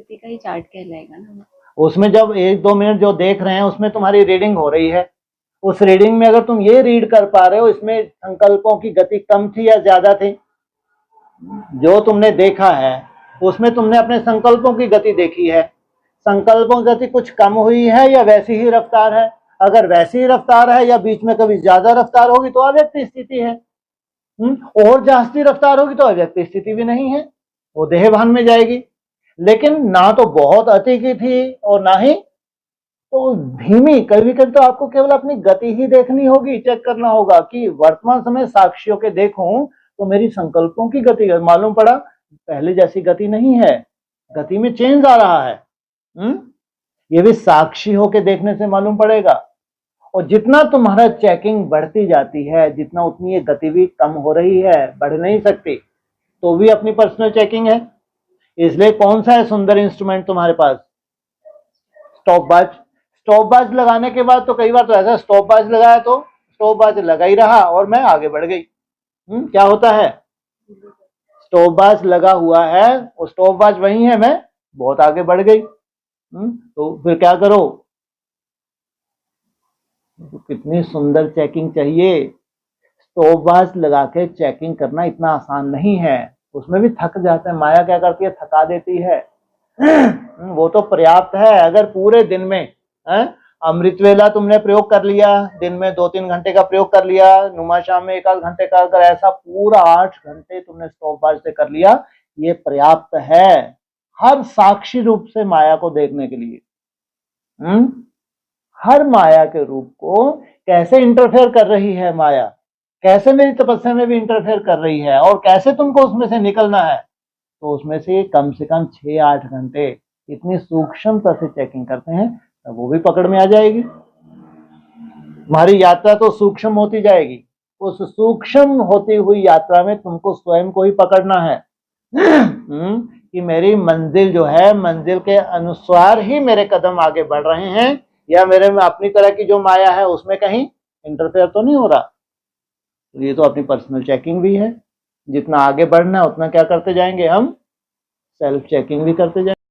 गति का ही चार्ट कहलाएगा ना। उसमें जब 1-2 मिनट जो देख रहे हैं उसमें तुम्हारी रीडिंग हो रही है, उस रीडिंग में अगर तुम ये रीड कर पा रहे हो इसमें संकल्पों की गति कम थी या ज्यादा थी, जो तुमने देखा है उसमें तुमने अपने संकल्पों की गति देखी है, संकल्पों की गति कुछ कम हुई है या वैसी ही रफ्तार है? अगर वैसी ही रफ्तार है या बीच में कभी ज्यादा रफ्तार होगी तो अव्यक्त स्थिति है, और जास्ती रफ्तार होगी तो अव्यक्त स्थिति भी नहीं है, वो देहभान में जाएगी। लेकिन ना तो बहुत अति की थी और ना ही तो धीमी, कभी कभी तो आपको केवल अपनी गति ही देखनी होगी, चेक करना होगा कि वर्तमान समय साक्षियों के देखूं तो मेरी संकल्पों की गति मालूम पड़ा पहले जैसी गति नहीं है, गति में चेंज आ रहा है। ये भी साक्षी होके देखने से मालूम पड़ेगा। और जितना तुम्हारा चेकिंग बढ़ती जाती है जितना उतनी ये गति भी कम हो रही है, बढ़ नहीं सकती, तो भी अपनी पर्सनल चेकिंग है। इसलिए कौन सा है सुंदर इंस्ट्रूमेंट तुम्हारे पास? Stop watch. स्टॉप वॉच लगाने के बाद तो कई बार तो ऐसा स्टॉप वॉच लगाया तो स्टॉप वॉच लगा ही रहा और मैं आगे बढ़ गई। क्या होता है? स्टॉप वॉच लगा हुआ है और स्टॉप वॉच वही है, मैं बहुत आगे बढ़ गई। तो फिर क्या करो? तो कितनी सुंदर चेकिंग चाहिए। स्टॉप वॉच लगा के चेकिंग करना इतना आसान नहीं है, उसमें भी थक जाते हैं। माया क्या करती है? थका देती है। वो तो पर्याप्त है अगर पूरे दिन में अमृत वेला तुमने प्रयोग कर लिया, दिन में 2-3 घंटे का प्रयोग कर लिया, नुमा शाम में 1-8 घंटे का, अगर ऐसा पूरा 8 घंटे तुमने स्टॉप वॉच से कर लिया, ये पर्याप्त है हर साक्षी रूप से माया को देखने के लिए। हर माया के रूप को कैसे इंटरफेयर कर रही है माया, कैसे मेरी तपस्या में भी इंटरफेयर कर रही है और कैसे तुमको उसमें से निकलना है। तो उसमें से कम 6-8 घंटे इतनी सूक्ष्मता से चेकिंग करते हैं, तब वो भी पकड़ में आ जाएगी। हमारी यात्रा तो सूक्ष्म होती जाएगी, उस सूक्ष्म होती हुई यात्रा में तुमको स्वयं को ही पकड़ना है कि मेरी मंजिल जो है, मंजिल के अनुसार ही मेरे कदम आगे बढ़ रहे हैं या मेरे में अपनी तरह की जो माया है उसमें कहीं इंटरफेयर तो नहीं हो रहा। तो ये तो अपनी पर्सनल चेकिंग भी है। जितना आगे बढ़ना है उतना क्या करते जाएंगे हम? सेल्फ चेकिंग भी करते जाएंगे।